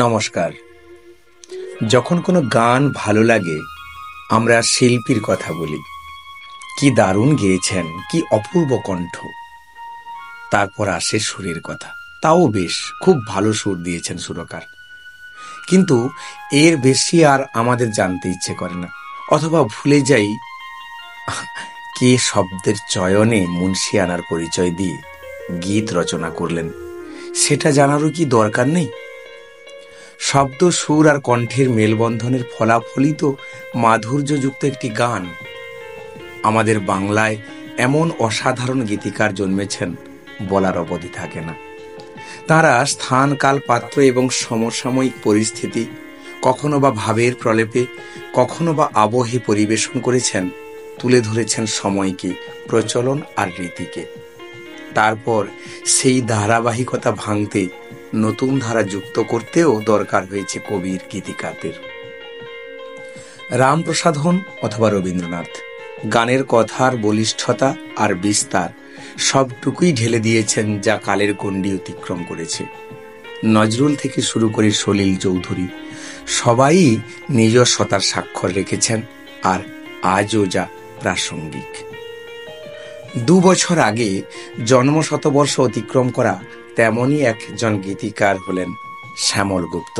নমস্কার। যখন কোনো গান ভালো লাগে আমরা শিল্পীর কথা বলি, কি দারুণ গেয়েছেন, কি অপূর্ব কণ্ঠ। তারপর আসে সুরের কথা, তাও বেশ খুব ভালো সুর দিয়েছেন সুরকার। কিন্তু এর বেশি আর আমাদের জানতে ইচ্ছে করে না, অথবা ভুলে যাই কে শব্দের চয়নে মুন্সিয়ানার পরিচয় দিয়ে গীত রচনা করলেন, সেটা জানারও কি দরকার নেই? শব্দ, সুর আর কণ্ঠের মেলবন্ধনের ফলাফলই তো মাধুর্যযুক্ত একটি গান। আমাদের বাংলায় এমন অসাধারণ গীতিকার জন্মেছেন, বলার অবধি থাকে না। তারা স্থান, কাল, পাত্র এবং সমসাময়িক পরিস্থিতি, কখনো বা ভাবের প্রলেপে, কখনো বা আবহে পরিবেশন করেছেন, তুলে ধরেছেন সময়কে, প্রচলন আর রীতিকে। তারপর সেই ধারাবাহিকতা ভাঙতে, নতুন ধারা যুক্ত করতেও দরকার হয়েছে কবির, গীতিকারদের। রামপ্রসাদ হন অথবা রবীন্দ্রনাথ, গানের কথার বলিষ্ঠতা আর বিস্তার সবটুকুই ঢেলে দিয়েছেন, যা কালের গণ্ডি অতিক্রম করেছে। নজরুল থেকে শুরু করে সলিল চৌধুরী সবাই নিজস্বতার স্বাক্ষর রেখেছেন, আর আজও যা প্রাসঙ্গিক। 2 বছর আগে জন্মশতবর্ষ অতিক্রম করা তেমনই একজন গীতিকার হলেন শ্যামল গুপ্ত।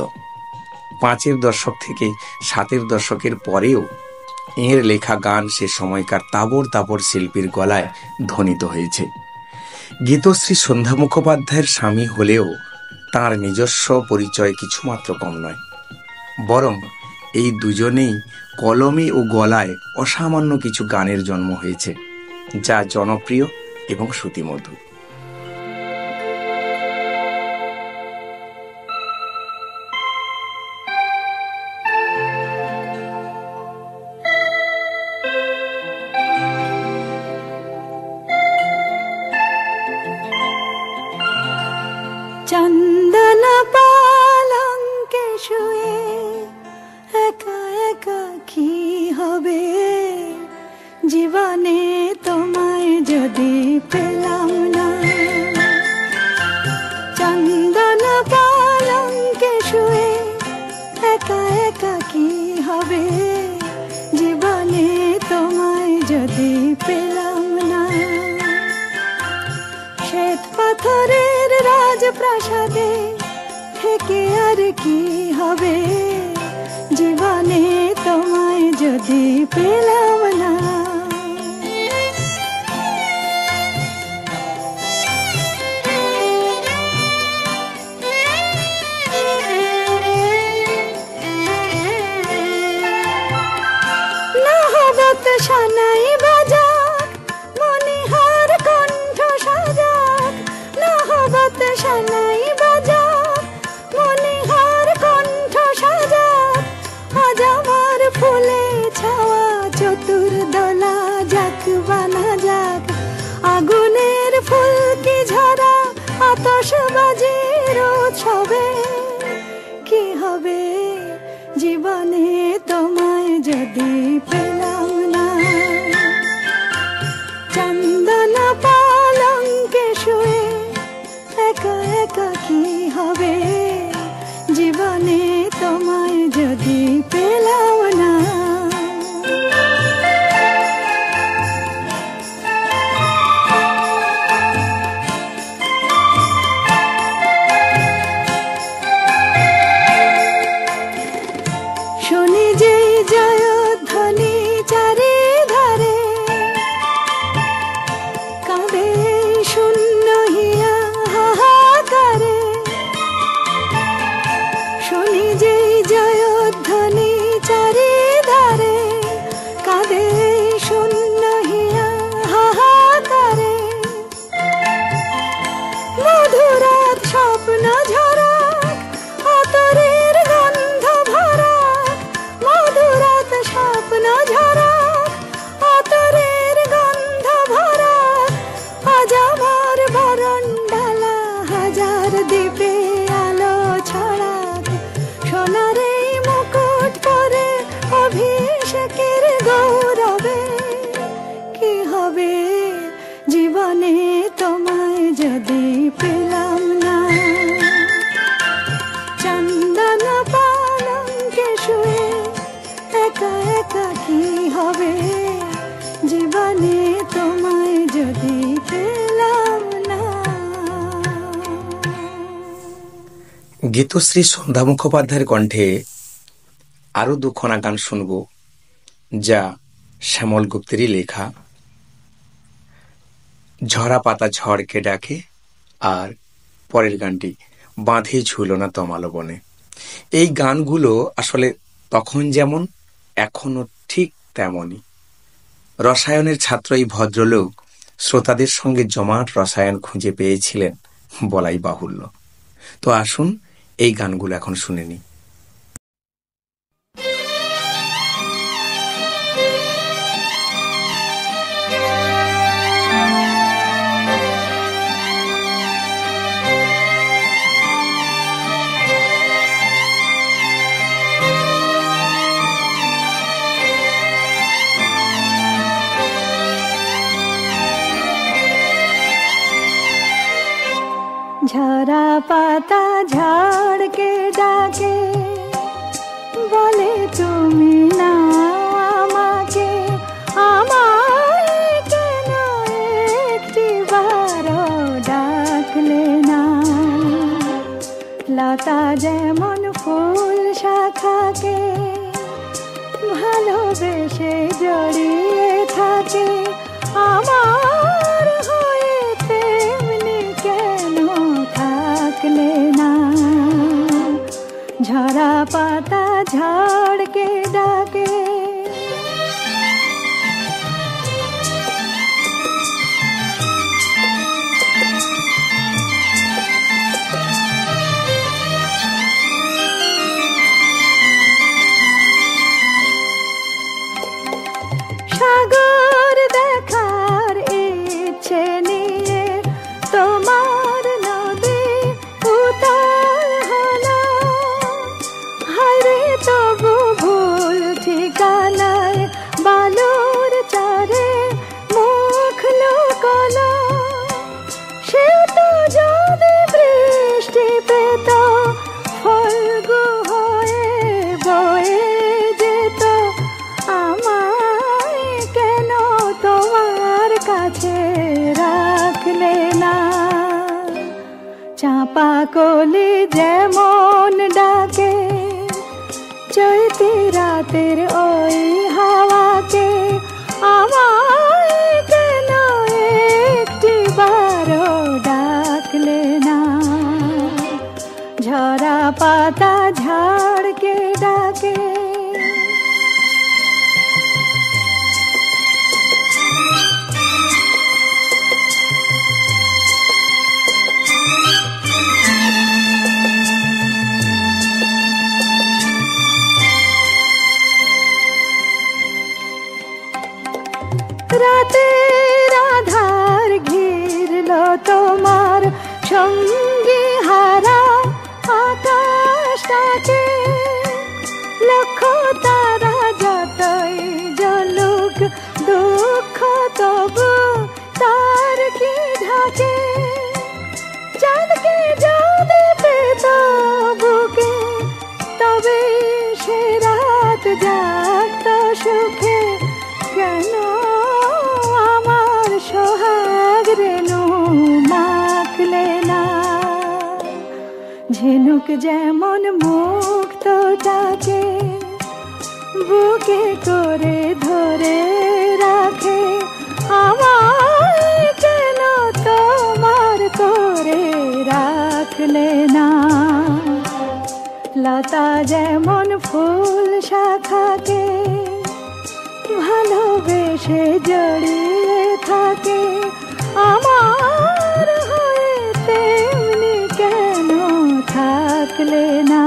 5-এর দশক থেকে 7-এর দশকের পরেও এর লেখা গান সে সময়কার তাবড় তাবড় শিল্পীর গলায় ধ্বনিত হয়েছে। গীতশ্রী সন্ধ্যা মুখোপাধ্যায়ের স্বামী হলেও তার নিজস্ব পরিচয় কিছুমাত্র কম নয়, বরং এই দুজনেই কলমে ও গলায় অসামান্য কিছু গানের জন্ম হয়েছে, যা জনপ্রিয় এবং শ্রুতিমধুর। চন্দন পালঙ্কে শুয়ে একা একা কি হবে, জীবনে তোমায় যদি পেলাম না। চন্দন পালঙ্কে শুয়ে একা একা কি হবে, জীবনে তোমায় যদি পেলাম না। শ্বেত পাথরের রাজপ্রাসাদে থেকে আর কি হবে, জীবনে তোমায় যদি পেলাম না। নহবত সানাই বাজাক, মনিহার কণ্ঠ সাজাক। নহবত সানাই বাজাক, মনিহার কণ্ঠ সাজাক। আজ আমার ফুলে ছাওয়া চতুর্দলা যাক বানা যাক। আগুনের ফুলকি ঝরা আতশবাজির উৎসবে কি হবে, জীবনে তোমায় যদি পেলাম না। চন্দন পালঙ্কে শুয়ে একা একা কি হবে, জীবনে তোমায় যদি পেলাম না। শুনি যে জয়ধ্বনি চারিধারে, কাঁদে শূন্য হিয়া হাহাকারে। শুনি যে জয়ধ্বনি চারিধারে, কাঁদে শূন্য হিয়া হাহাকারে। মধুরাত স্বপ্ন ঝরাক, আতরের গন্ধ ভরাক। মধুরাত স্বপ্ন ঝরাক, আতরের গন্ধ ভরাক। আজ আমার বরণডালা হাজার দ্বীপে আলো ছড়াক। সোনার এই মুকুট পরে অভিষেকের গৌরবে কি হবে, জীবনে তোমায় যদি পেলাম না। চন্দন গীতশ্রী সন্ধ্যা মুখোপাধ্যায়ের কণ্ঠে আরও দুখানা গান শুনব, যা শ্যামল গুপ্তেরই লেখা। ঝরা পাতা ঝড়কে ডাকে, আর পরের গানটি বাঁধে ঝুলনা তমালো বনে। এই গানগুলো আসলে তখন যেমন এখনো ঠিক তেমনই। রসায়নের ছাত্র এই ভদ্রলোক শ্রোতাদের সঙ্গে জমাট রসায়ন খুঁজে পেয়েছিলেন বলাই বাহুল্য। তো আসুন এই গানগুলো এখন শুনে নিই। ঝরা পাতা ঝড়কে ডাকে, বলে তুমি না আমাকে, আমায় কেন একটিবারও ডাকলে না। লতা যেমন ফুল শাখাকে ভালোবেসে জড়িয়ে থাকে, আমার হয়ে তেমনি কেন থাকলে না। ঝরা পাতা ঝড়কে ডাকে। সাগর দেখার ইচ্ছে নিয়ে তোমার নদী উতাল হলো, হায়রে তবু ভুল ঠিকানায় বালুর চারে মুখ লুকোলো। সে তো যদি বৃষ্টি পেত ফল্গু হয়ে বয়ে যেত, আমায় কেন তোমার কাছে রাখলে না। চাঁপা কলি যেমন ডাকে চৈতি রাতের ওই হাওয়াকে, আমায় কেন একটিবারও ডাকলে না। ঝরা পাতা ঝড়কে ডাকে। রাতের আধার ঘিরল তোমার সঙ্গী হারা আকাশটাকে, লক্ষ তারা যতই জ্বলুক দুঃখ তবু তার কি ঢাকে। চাঁদকে যদি পেত বুকে তবে সে রাত জাগত সুখে, কেন আমার সোহাগ রেণু মাখলে না। ঝিনুক যেমন মুক্তটাকে বুকে করে ধরে রাখে, আমায় কেন তোমার করে রাখলে না। লতা যেমন ফুল শাখাকে ভালোবেসে জড়িয়ে থাকে, আমার হয়ে তেমনি কেন থাকলে না।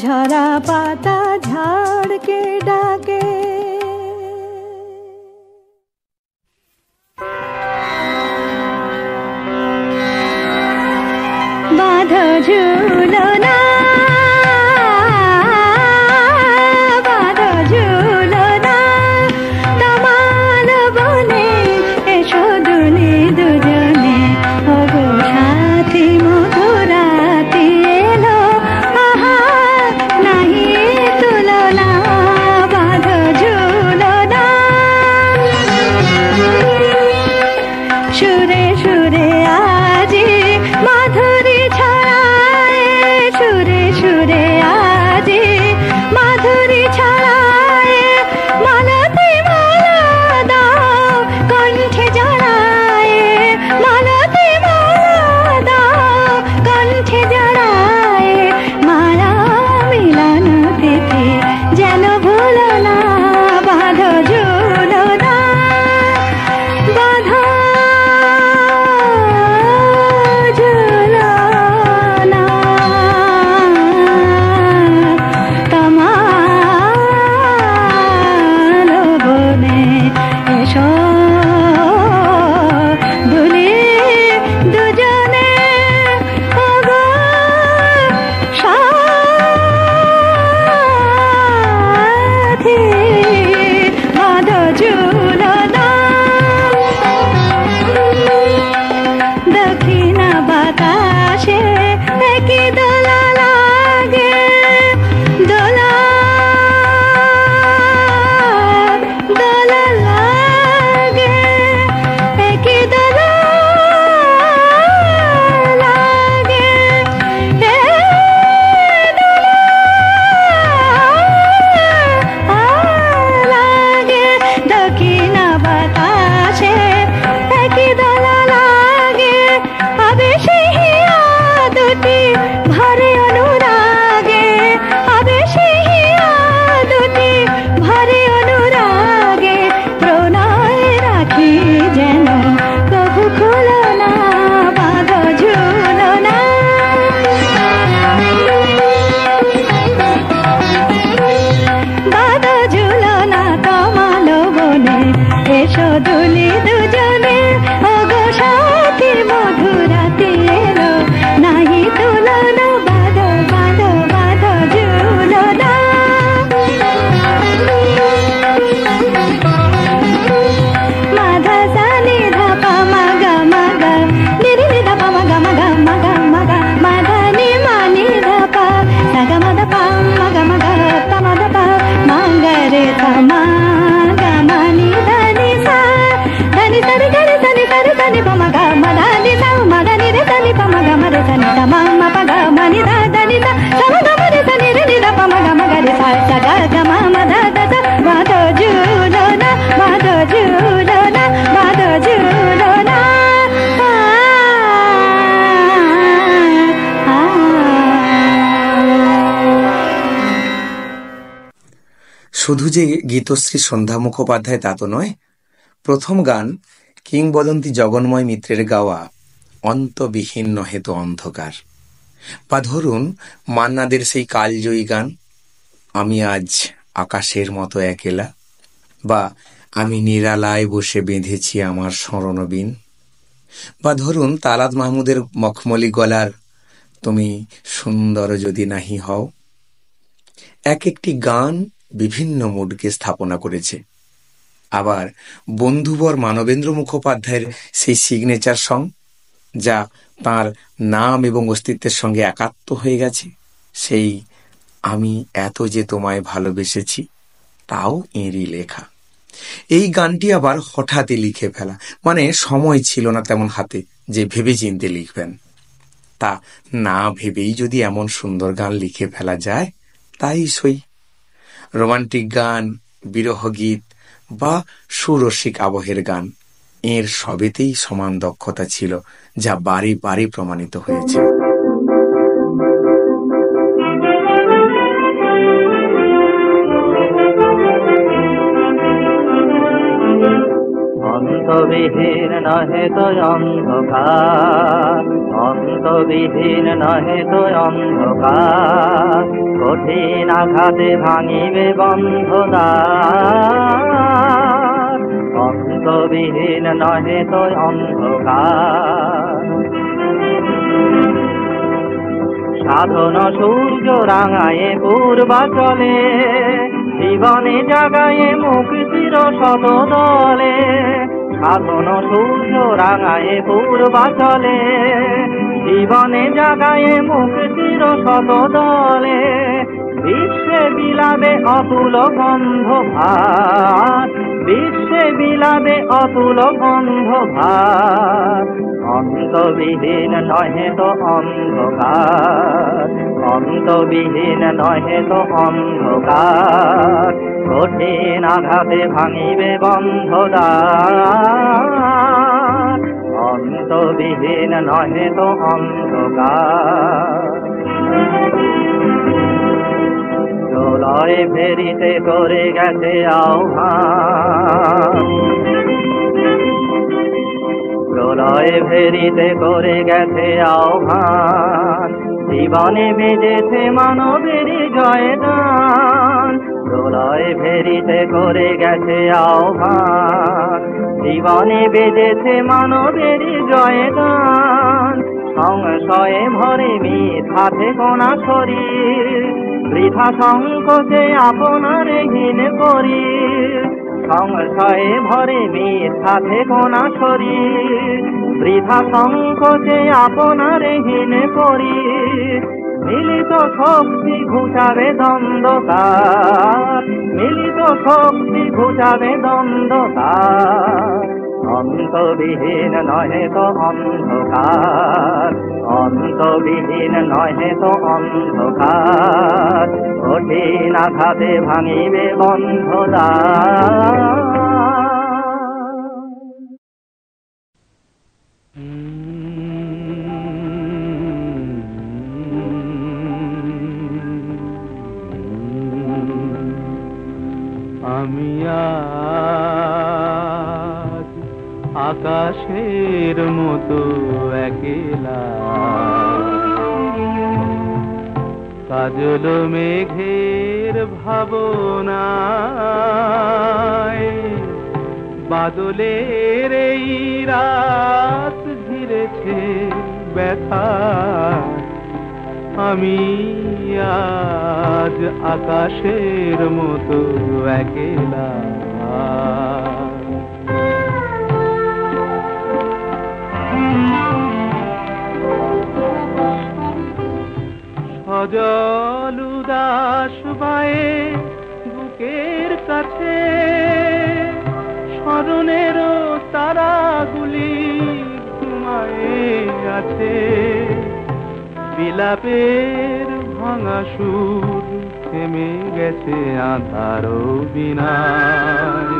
ঝরা পাতা ঝড়কে ডাকে। বাঁধো ঝুলনা, বাঁধো ঝুলনা তমাল বনে, এসো দুলি দুজনে ওগো সাথী মধুরাতি এলো, আহা নাহি তুলনা। বাঁধো ঝুলনা সুরে সুরে আজি মাধুরী ছড়া শুধু যে গীতশ্রী সন্ধ্যা মুখোপাধ্যায় তা তো নয়। প্রথম গান কিংবদন্তি জগন্ময় মিত্রের গাওয়া অন্তবিহীন নহে তো অন্ধকার, বা ধরুন মান্নাদের সেই কালজয়ী গান আমি আজ আকাশের মতো একেলা, বা আমি নিরালায় বসে বেঁধেছি আমার স্মরণবিন, বা ধরুন তালাত মাহমুদের মখমলি গলার তুমি সুন্দর যদি নাহি হও। এক একটি গান বিভিন্ন মুডকে স্থাপনা করেছে। আবার বন্ধুবর মানবেন্দ্র মুখোপাধ্যায়ের সেই সিগনেচার সং, যা তার নাম এবং অস্তিত্বের সঙ্গে একাত্ম হয়ে গেছে, সেই আমি এত যে তোমায় ভালোবেসেছি, তাও এঁরই লেখা। এই গানটি আবার হঠাৎই লিখে ফেলা, মানে সময় ছিল না তেমন হাতে যে ভেবে চিনতে লিখবেন। তা না ভেবেই যদি এমন সুন্দর গান লিখে ফেলা যায়, তাই সই। রোমান্টিক গান, বিরহ গীত বা সুরসিক আবহের গান, এর সবেতেই সমান দক্ষতা ছিল, যা বারে বারে প্রমাণিত হয়েছে। অন্তবিহীন নহে তো অন্ধকার, অন্তবিহীন নহে তো অন্ধকার, কঠিন আঘাতে ভাঙিবে বন্ধদ্বার, অন্তবিহীন নহে তো অন্ধকার। সাধন সূর্য রাঙায়ে পূর্বাচলে, জীবনে জাগায়ে মুক্তির শত দলে, সাধন সূর্য রাঙায়ে পূর্বাচলে, জীবনে জাগায়ে মুক্তির শত দলে, বিশ্বে বিলাবে অতুল গন্ধ ভার, বিশ্বে বিলাবে অতুল গন্ধ ভার, অন্তবিহীন নহে তো অন্ধকার, অন্তবিহীন নহে তো অন্ধকার, কঠিন আঘাতে ভাঙিবে বন্ধদ্বার, অন্তবিহীন নহে তো অন্ধকার। প্রলয় ফেরিতে করে গেছে আহ্বান, প্রলয় ফেরিতে করে গেছে আহ্বান, জীবনে বেজেছে মানবেরই জয়গান, প্রলয় ফেরিতে করে গেছে আহ্বান, জীবনে বেজেছে মানবেরই জয়গান, সংশয়ে ভরে মিথ্যা থেকো না শরীর, বৃথা সংকোচে আপনারে হীন করি, সংশয়ে ভরে মিথ্যা থেকো না শরীর, বৃথা সংকোচে আপনারে হীন করি, মিলিত শক্তি ঘুচাবে দ্বন্দ্বকার, মিলিত শক্তি ঘুচাবে দ্বন্দ্বকার, অন্তবিহীন নহে তো অন্ধকার, অন্তবিহীন নহে তো অন্ধকার, কঠিন আঘাতে ভাঙিবে বন্ধদ্বার। আমি আজ আকাশের মতো একলা, কাজল মেঘের ভাবনায়, বাদলের এই রাত ঘিরেছে ব্যথা, আমি আজ আকাশের মতো একলা। সজল উদাস বায়ে বুকের কাছে, স্মরণের তারাগুলি ঘুমায়ে আছে, বিলাপের ভাঙা সুর থেমে গেছে আঁধারো বিনায়,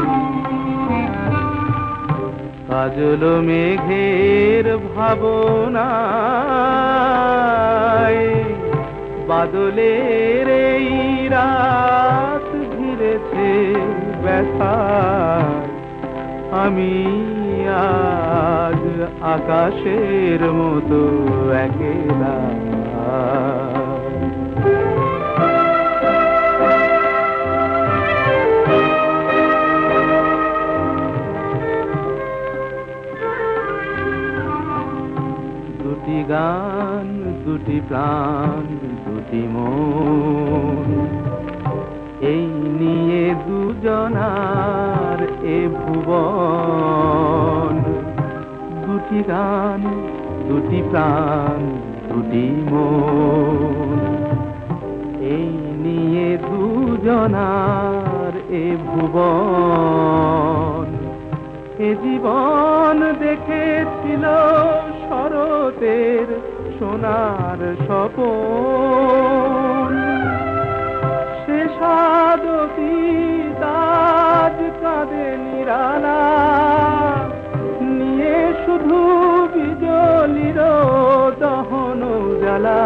কাজল মেঘের ভাবনায়, বাদলের এই রাত ঘিরেছে ব্যথায়, আমি আজ আকাশের মতো একেলা। দুটি গান, দুটি প্রাণ, দুটি মন, এই নিয়ে দুজনার এ ভুবন। দুটি গান, দুটি প্রাণ, দুটি মন, এই নিয়ে দুজনার এ ভুবন। এ জীবন দেখেছিল শরতের সোনার স্বপন, সে সাদতি তাজ কাঁদে নিরালা, নিয়ে শুধু বিজলির দহন জ্বালা।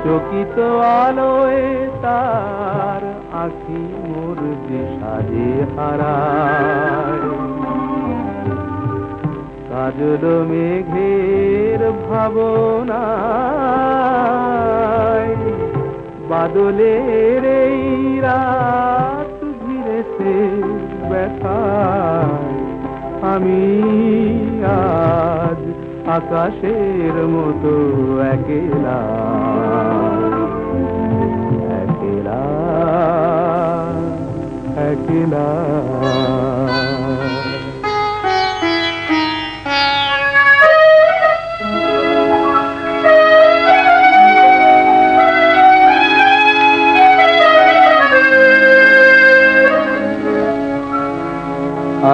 চকিত আলোয় তার আঁখি মোর দিশারে হারায়। কাজল মেঘের ভাবনায় বাদলের এই রাত ঘিরেছে ব্যথায়, আমি আজ আকাশের মতো একেলা, একেলা, একেলা।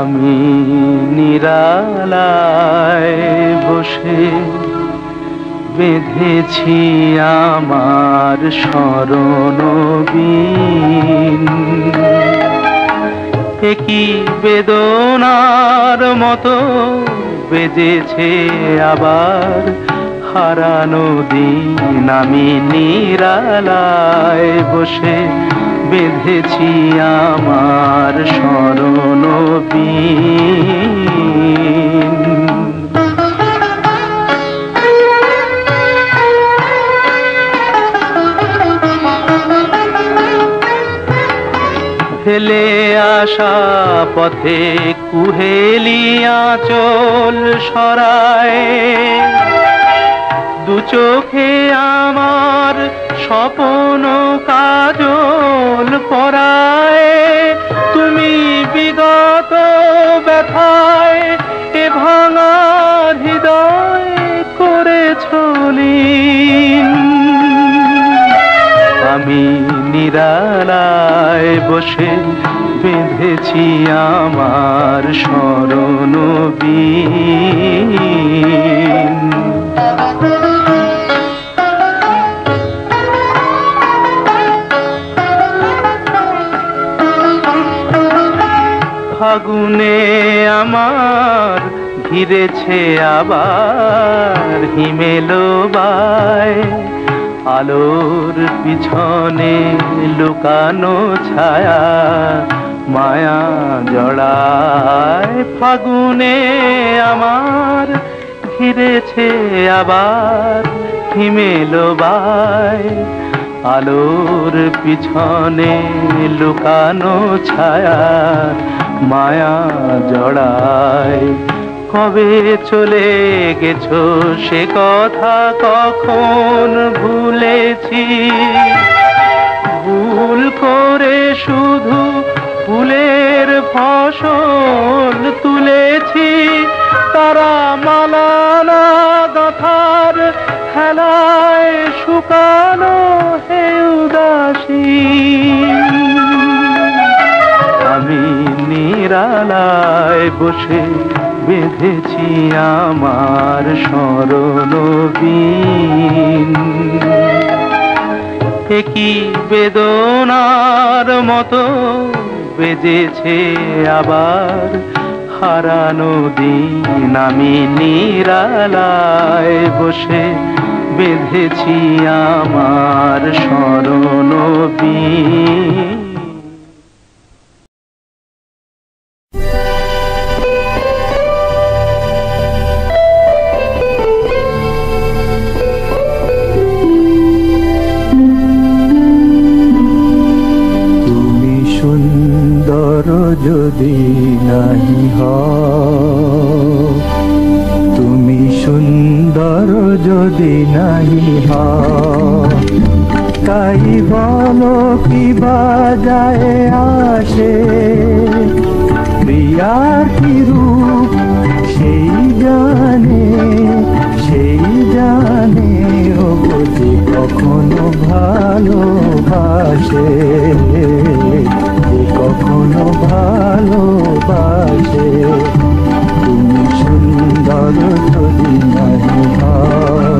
আমি নিরালায় বসে বেঁধেছি আমার স্মরণ বীণ, একই বেদনার মতো বেজেছে আবার হারানো দিন। আমি নিরালায় বসে বেঁধেছি আমার স্মরণ বীণ। ফেলে আসা পথে কুহেলিয়া চল সরায়, দু চোখে আমার স্বপ্ন কাজল পরায়। তুমি বিগত ব্যথায় এ ভাঙা হৃদয় করেছ লীন। আমি নিরালায় বসে বেঁধেছি আমার স্মরণ বীণ। ফাগুনে আমার ঘিরেছে আবার হিমেলো বায়, আলোর পিছনে লুকানো ছায়া মায়া জড়ায়। ফাগুনে আমার ঘিরেছে আবার হিমেলো বায়, আলোর পিছনে লুকানো ছায়া মায়া জড়ায়। কবে চলে গেছো সে কথা কখন ভুলেছি, ভুল করে শুধু ফুলের ফসল তুলেছি। তারা মালানা গাথার খেলায় শুকানো হে উদাসী। আমি নিরালায় বসে বেঁধেছি আমার স্মরণ বীণ, একই বেদনার মতো বেজেছে আবার হারানো দিন। আমি নিরালায় বসে বেঁধেছি আমার স্মরণ বীণ। যদি নাহি হও, তুমি সুন্দর যদি নাহি হও, তাই বলো কি বাজায় আসে, প্রিয়ার কি রূপ সেই জানে, সেই জানে ও যে কখনো ভালোবাসে, যে কখনো ভালোবাসে। তুমি সুন্দর যদি নাহি হও,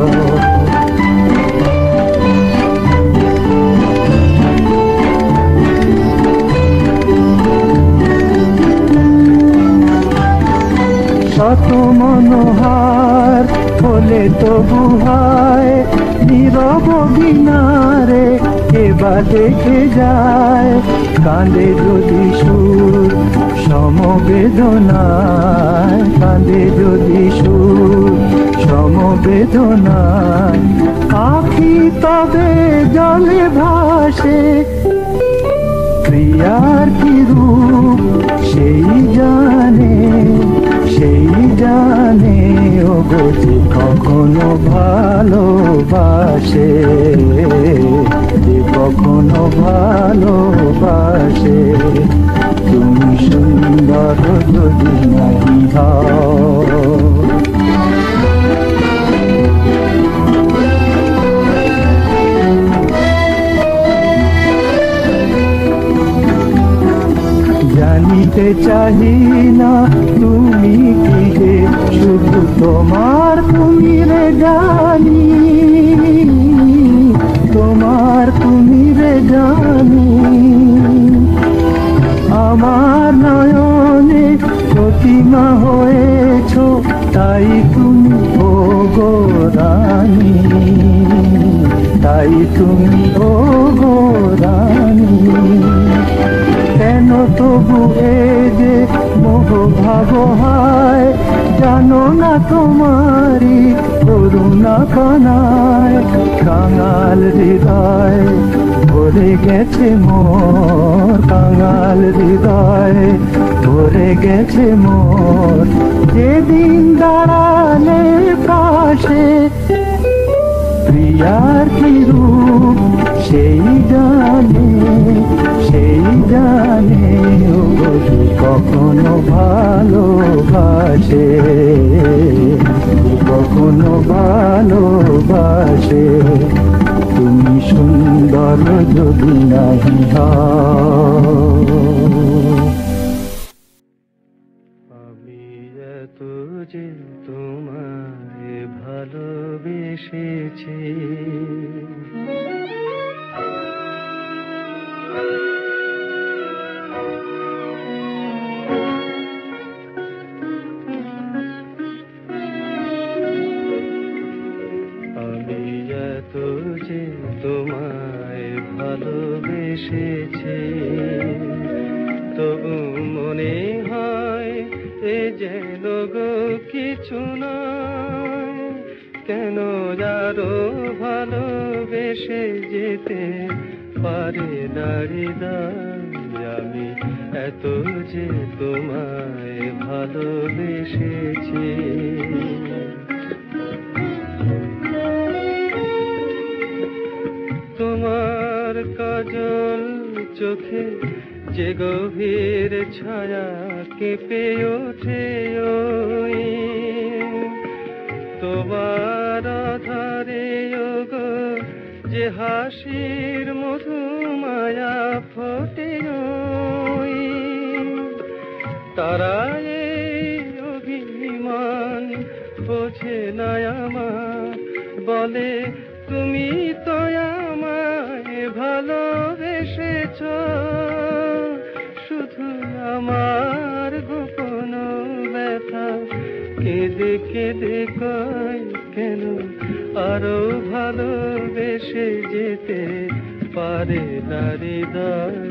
শত মনোহার হলে তবু হয়, নীরব বিনারে কেবা দেখে যায়, কাঁদে যদি সুর সমবেদনায়, কাঁদে যদি সুর সমবেদনায়, আখি তবে জলে ভাসে, প্রিয়ার কি রূপ সেই জানে, সেই জানে ও গো যে কখনো ভালোবাসে, যে কখনো ভালোবাসে। তুমি সুন্দর যদি নাহি হও, জানিতে চাহি না তুমি কি যে, শুধু তোমার তুমি রে জানি, তোমার তুমি রে জানি, আমার নয়নে প্রতিমা হয়েছ, তাই তুমি ও গো রানী, তাই তুমি ও গো রানী। কেন তবু এ যে মোহ ভাব হয়, জানো না তোমারি করুণা কানায়, কাঙাল হৃদয় ভরে গেছে মোর, কাঙাল হৃদয় ভরে গেছে মোর, যেদিন দাঁড়ালে পাশে, প্রিয়ার কি রূপ সেই জানে, সেই জানে ও যে কখনো ভালোবাসে, কখনো ভালোবাসে। তুমি সুন্দর যদি নাহি হও, আমি এত যে তোমায় ভালোবেসেছি, আমি এত যে তোমায় ভালোবেসেছি, তবু মনে হয় এ যেন গো কিছু নয়, কেন আরো ভালোবেসে যেতে পারে না হৃদয়, আমি এত যে তোমায় ভালোবেসেছি। তোমার কাজল চোখে যে গভীর ছায়া কেঁপে ওঠে ওই, তোমার আধারে গো যে হাসির মধু মায়া ফোটে ওই, তারা এই অভিমান বোঝে না আমার, বলে তুমি তো আমায় ভালোবেসেছ, শুধু আমার গোপন ব্যথা কেঁদে কেঁদে কয়, কেন আরো ভালোবেসে যেতে পারে না হৃদয়,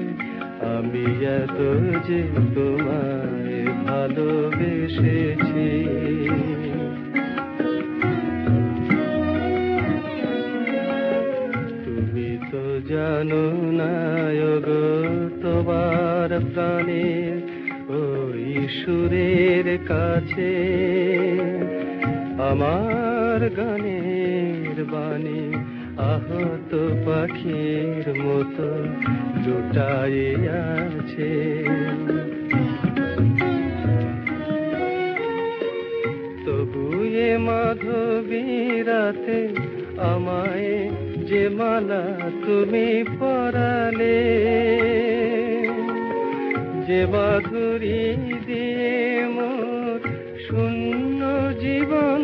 আমি এত যে তোমায় ভালোবেসেছি। তুমি তো জানো না গো তোমার প্রাণের ওই সুরের কাছে আমার গানের বাণী আহত পাখির মতো লুটাই আছে। তবু এ মাধবী রাতে আমায় যে মালা তুমি পরালে, যে মাধুরী দিয়ে মোর শূন্য জীবন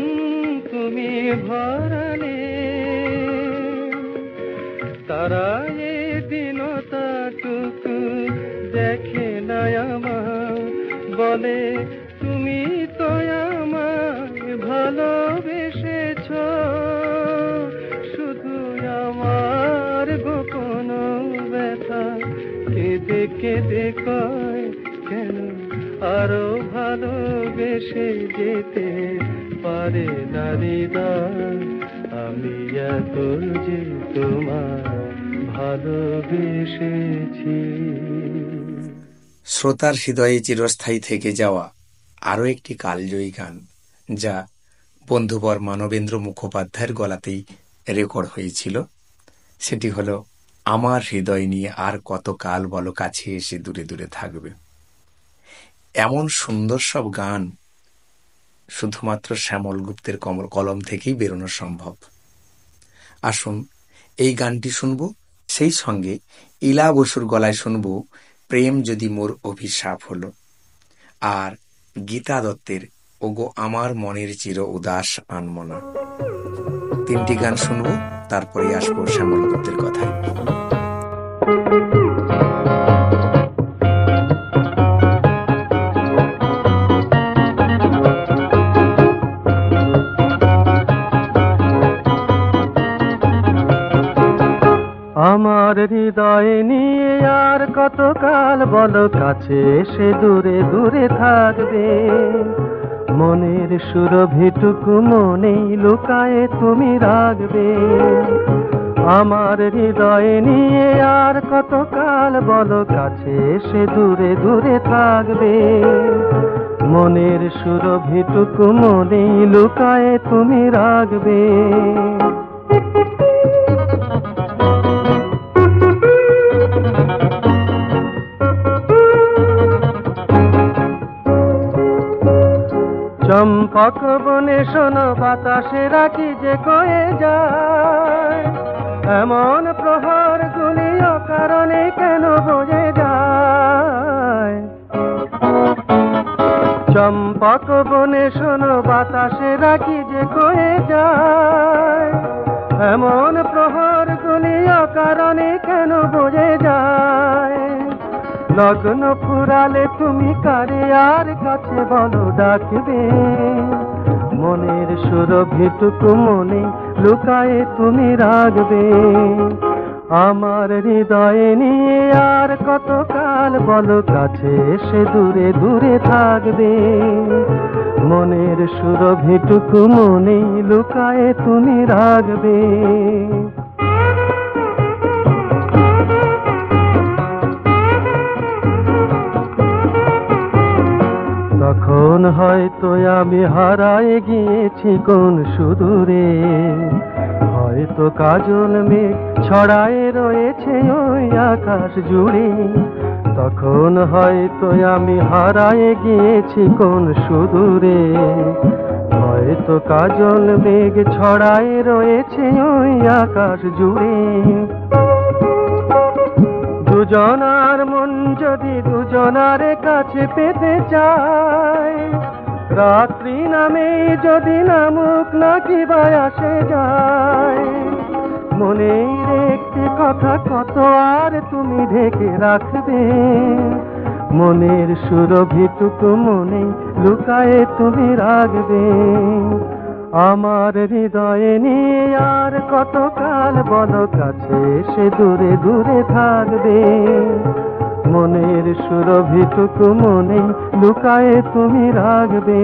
তুমি ভরালে, তারা এ দিনটাটুকু দেখে না আমার, বলে তুমি তো আমায় ভালোবেসেছ। শুধু আমার গোপন ব্যথা কেঁদে কেঁদে কয় কেন আরো ভালোবেসে যেতে পারে না হৃদয়। আমি এত যে তোমায় ভালোবেসেছি। শ্রোতার হৃদয়ে চিরস্থায়ী থেকে যাওয়া আরও একটি কালজয়ী গান, যা বন্ধুবর মানবেন্দ্র মুখোপাধ্যায়ের গলাতেই রেকর্ড হয়েছিল, সেটি হলো আমার হৃদয় নিয়ে আর কত কাল বলো কাছে এসে দূরে দূরে থাকবে। এমন সুন্দর সব গান শুধুমাত্র শ্যামল গুপ্তের কলম থেকেই বেরোনো সম্ভব। আসুন এই গানটি শুনব, সেই সঙ্গে ইলা বসুর গলায় শুনব প্রেম যদি মোর অভিশাপ হলো, আর গীতা দত্তের ওগো আমার মনের চির উদাস আনমনা। তিনটি গান শুনব, তারপরে আসবো শ্যামল গুপ্তের কথায়। আমার হৃদয় নিয়ে আর কতকাল বলো কাছে এসে দূরে দূরে থাকবে। মনের সুরভিটুকু মনেই লুকায়ে তুমি রাখবে। আমার হৃদয় নিয়ে আর কতকাল বলো কাছে এসে দূরে দূরে থাকবে। মনের সুরভিটুকু মনেই লুকায়ে তুমি রাখবে। চম্পক বনে শোনো বাতাসে রাখি যে কয়ে যায়, এমন প্রহর গুলি অকারণে কেন বোঝে যায়। চম্পক বনে শোনো বাতাসে রাখি যে কয়ে যায়, এমন প্রহর গুলি অকারণে কেন বোঝে যায়। লগ্ন ফুরালে তুমি কারে আর কাছে বলো ডাকবে। মনের সুরভিটুকু মনে লুকায়ে তুমি রাখবে। আমার হৃদয়ে নিয়ে আর কতকাল বলো কাছে এসে দূরে দূরে থাকবে। মনের সুরভিটুকু মনে লুকায়ে তুমি রাখবে। তখন হয়তো আমি হারায়ে গিয়েছি কোন সুদূরে, হয়তো কাজল মেঘ ছড়ায়ে রয়েছে ওই আকাশ জুড়ে। তখন হয়তো আমি হারায়ে গিয়েছি কোন সুদূরে, হয়তো কাজল মেঘ ছড়ায়ে রয়েছে ওই আকাশ জুড়ে। দুজনার মন যদি দুজনার কাছে পেতে চায়, রাত্রি নামে যদি নামুক নাকি বা আসে যায়। মনের একটি কথা কত আর তুমি ঢেকে রাখবে। মনের সুরভিটুকু মনে লুকায়ে তুমি রাখবে। আমার হৃদয়ে নিয়ে আর কতকাল বলো কাছে এসে দূরে দূরে থাকবে। মনের সুরভিটুকু মনে লুকায়ে তুমি রাখবে।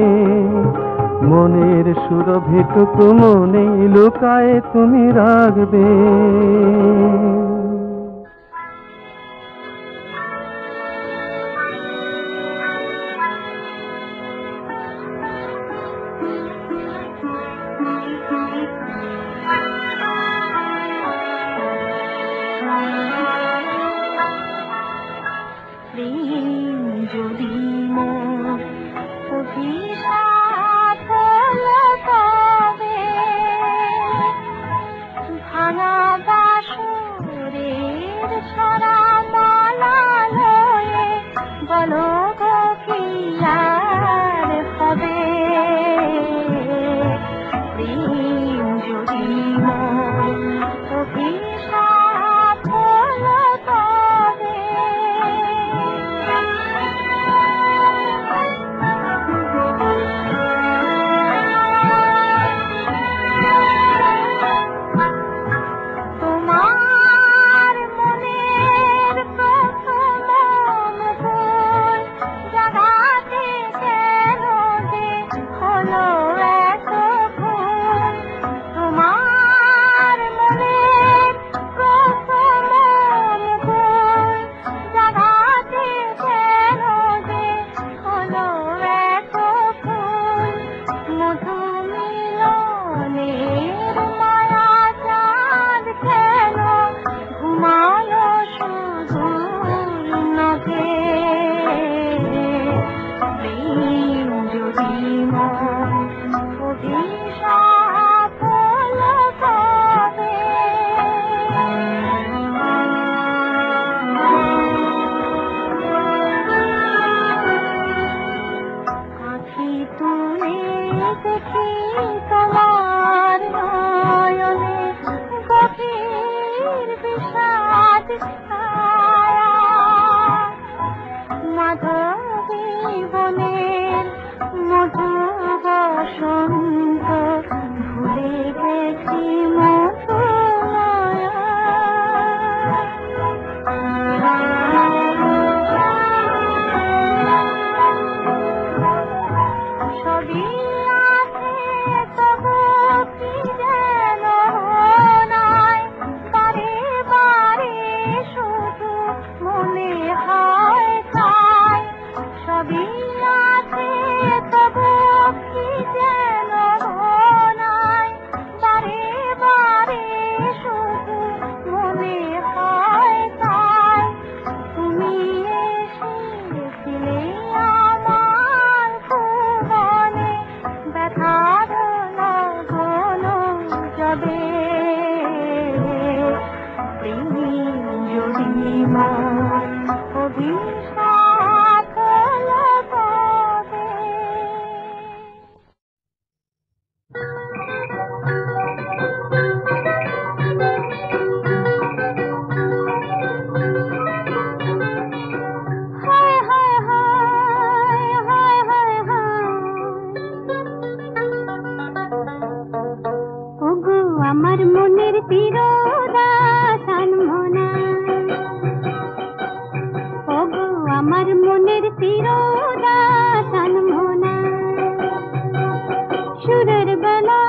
মনের সুরভিটুকু মনে লুকায়ে তুমি রাখবে। প্রেম যদি মোর অভিশাপ হলো তবে ভাঙা বাসরের ছড়া মালা লয়ে বলো গো কি আর হবে প্রেম যদি মোর অভিশাপ হলো তবে তোমার মনের প্রথম ফুল জাগাতে কেন যে হলো এত ভুল তোমার মনের প্রথম ফুল জাগাতে কেন যে হলো এত ভুল মধু মিলনের মায়া চাঁদ কেন ঘুমায় সুদূর নভে প্রেম যদি মোর অভিশাপ হলো তবে আঁখি তুলে দেখি তোমার নয়নে গভীর বিষাদ ছায়া মাধবী বনের মধু বসন্ত ভুলে গেছি মধুমায়া সবই আছে তবু কি যেন নাই বারে বারে শুধু মনে হয় তাই সবই আছে তবু কি যেন নাই বারে বারে শুধু মনে হয় তাই তুমি এসেছিলে আমার ভুবনে ব্যথার লগন যাবে প্রেম যদি মোর অভিশাপ হলো তবে হায় হায় হায় হায় হায় হায় ওগো আমার মনের তিরোদাসান মনা ওগো আমার মনের তিরোদাসান মনা সুরের বেলা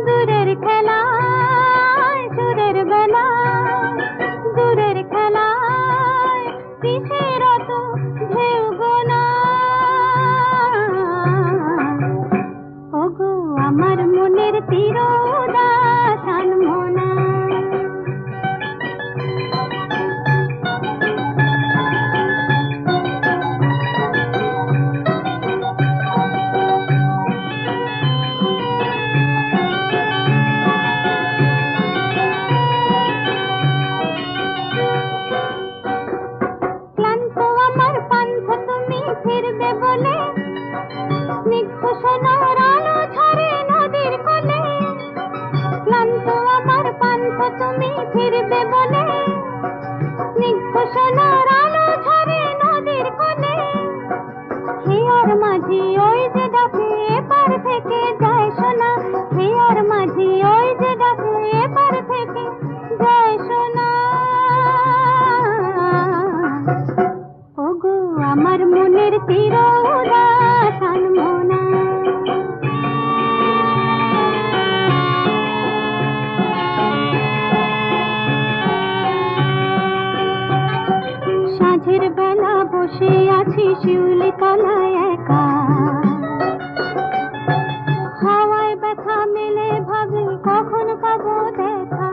দূরের খেলা সুরের বেলা দূরের খেলায় কিসের অত ঢেউ গোনা ওগো আমার মনের তিরোদাসান মনা ক্লান্ত আমার পান্থ তুমি ফিরবে বলে স্নিগ্ধ সোনার আলো ঝরে নদীর কোলে ক্লান্ত আমার পান্থ তুমি ফিরবে বলে স্নিগ্ধ সোনার আলো ঝরে নদীর কোলে হিয়ার মাঝি ওই যে ডাকে এপার থেকে যায় সোনা হিয়ার মাঝি ওই যে ডাকে এপার থেকে যায় সোনা ওগো আমার মনের তিরোদাসান মনা সাঁঝের বেলা বসে আছি শিউলি তলায় একা হাওয়ায় ব্যথা মেলে ভাবি কখন পাবো দেখা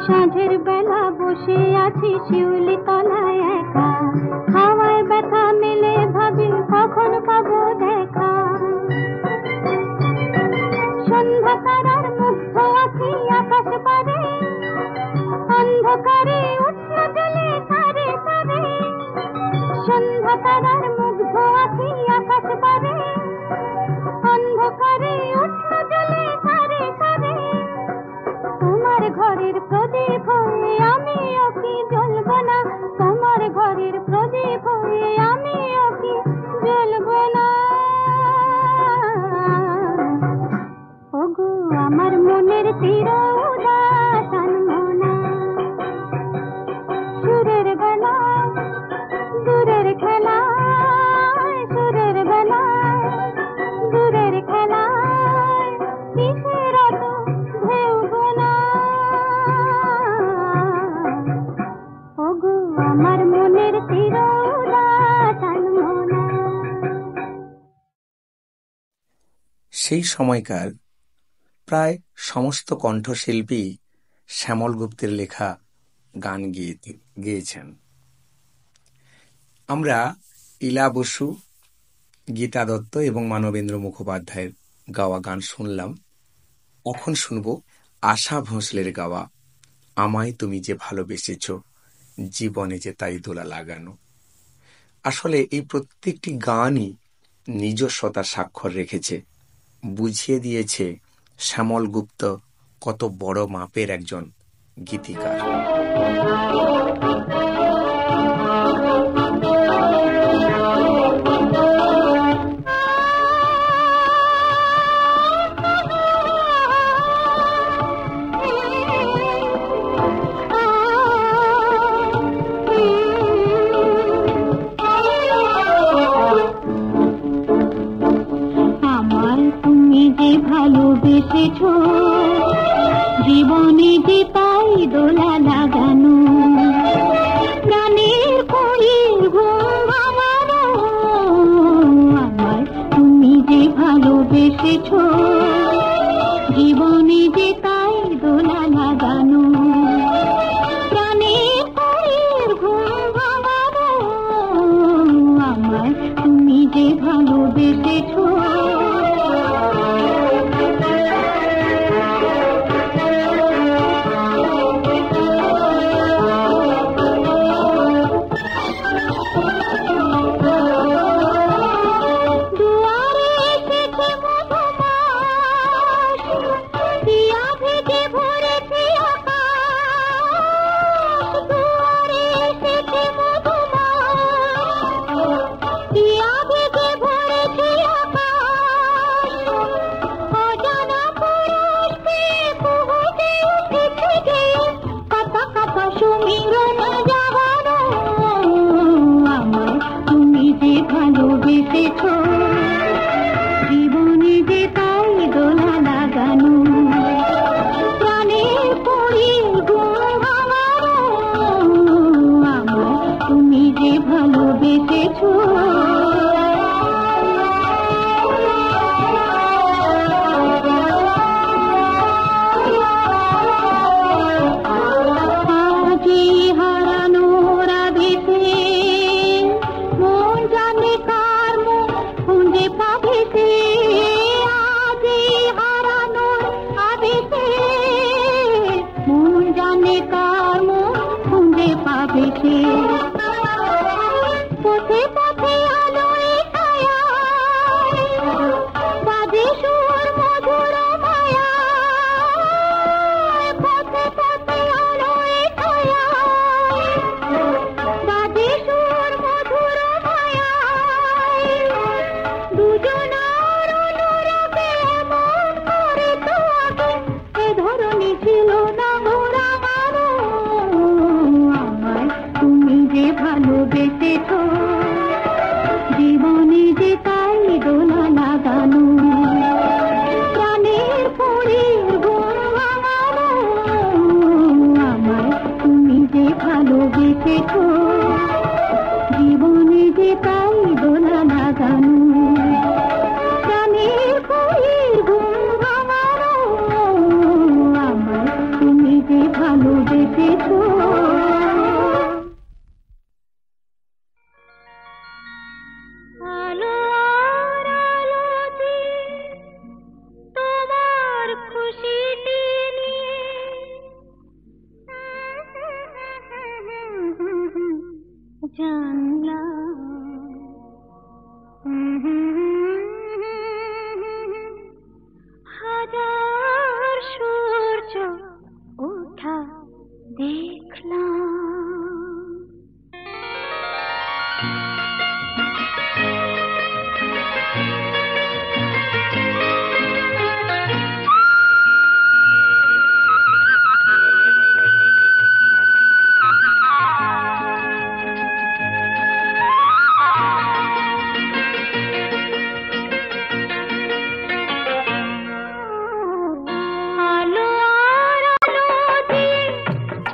সাঁঝের বেলা বসে আছি শিউলি তলায় একা, হাওয়ায় ব্যথা মেলে ভাবি কখন পাবো দেখা। সন্ধ্যা তারার মুগ্ধ আছি আকাশ পারে, অন্ধকারে উঠল জ্বলে সারে সারে। সন্ধ্যা তারার মুগ্ধ আছি আকাশ পারে, অন্ধকারে উঠল জ্বলে সারে সারে। তোমার ঘরের প্রদীপ হয়ে আমিও কি জ্বলব না, তোমার ঘরের প্রদীপ হয়ে আমিও কি জ্বলব না। ওগো আমার মনের তীর উদাস আনমনা, সুরের বেলায় দূরের খেলায়, সুরের বেলায় দূরের খেলায় কিসের অত ঢেউ গোনা। ওগো আমার মনের তীর উদাস আনমনা। সেই সময়কার প্রায় সমস্ত কণ্ঠশিল্পী শ্যামল গুপ্তের লেখা গান গেয়েছেন। আমরা ইলা বসু, গীতা দত্ত এবং মানবেন্দ্র মুখোপাধ্যায়ের গাওয়া গান শুনলাম। এখন শুনব আশা ভোঁসলের গাওয়া আমায় তুমি যে ভালোবেসেছ, জীবনে যে তাই দোলা লাগানো। আসলে এই প্রত্যেকটি গানই নিজস্বতার স্বাক্ষর রেখেছে, বুঝিয়ে দিয়েছে শ্যামল গুপ্ত কত বড় মাপের একজন গীতিকার। ভালোবেসেছ, জীবনে যে তাই দোলা লাগানো। প্রাণের করির ঘুম ভাঙানো, আমায় তুমি যে ভালোবেসেছ, জীবনে যে তাই দোলা লাগানো। প্রাণের করির ঘুম ভাঙানো, আমায় তুমি যে ভালোবেসেছ। জীবনে যে তাই দোলা লাগানো। প্রাণের পরির ঘুম ভাঙানো, আমায় তুমি যে ভালোবেসেছ। পথে পথে আলোয় ছায়ায় বাজে সুর মধুর মায়ায়। পথে পথে আলোয় ছায়ায় বাজে সুর মধুর মায়ায়। দুজনার অনুরাগে এমন করে তো আগে এ ধরনী ছিল না ঘোরা মারো। আমায় তুমি যে ভালোবেসেছ, জীবনে যে তাই দোলা লাগানো। প্রাণের পরির ঘুম ভাঙানো, আমায় তুমি যে ভালোবেসেছ, জীবনে যে তাই দোলা লাগানো। প্রাণের পরির ঘুম ভাঙানো, আমায় তুমি যে ভালো যদি কিছু আলো আর আলোতে তোমার খুশিটি নিয়ে জানলাম হাজার সূর্য ওঠা দেখলাম। আলো আর আলো দিয়ে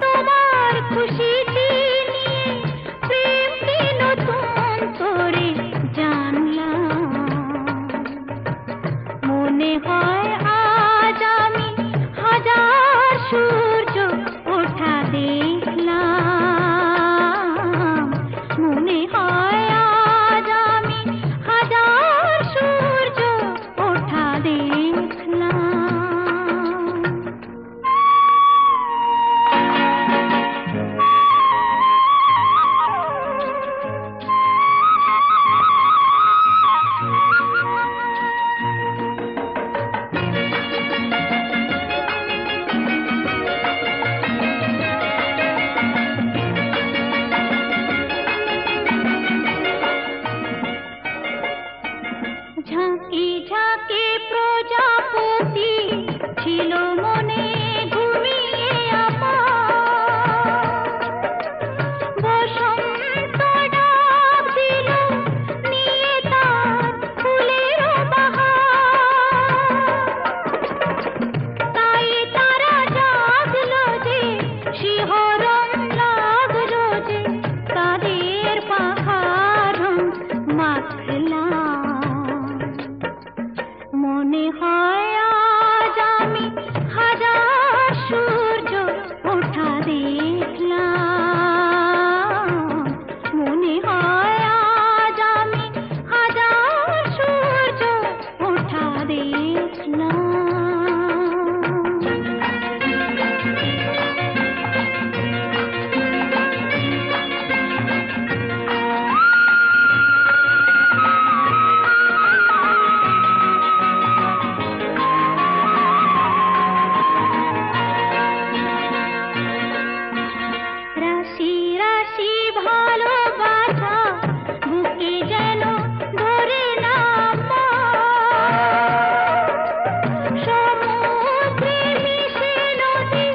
তোমার খুশিটি নিয়ে প্রেমকে নতুন করে জানলাম। মনে হয় আজ আমি হাজার সূর্য ওঠা দেখলাম। মনে হয় আজ আমি হাজার সূর্য ওঠা দেখলাম। ঝাঁকে ঝাঁকে প্রজাপতি ছিল মনে ঘুমিয়ে আমার। বসন্ত ডাক দিল নিয়ে তার ফুলের বাহার। তাই তারা জাগলো যে শিহরণ লাগলো যে তাদের পাখার মাখলাম। মনে হয় আজ আমি হাজার সূর্য ওঠা দেখলাম। মনে হয় আজ আমি হাজার সূর্য ওঠা দেখলাম। রাশি রাশি ভালোবাসা বুকে যেন ধরে নাম। সমুদ্রে মিশে নদী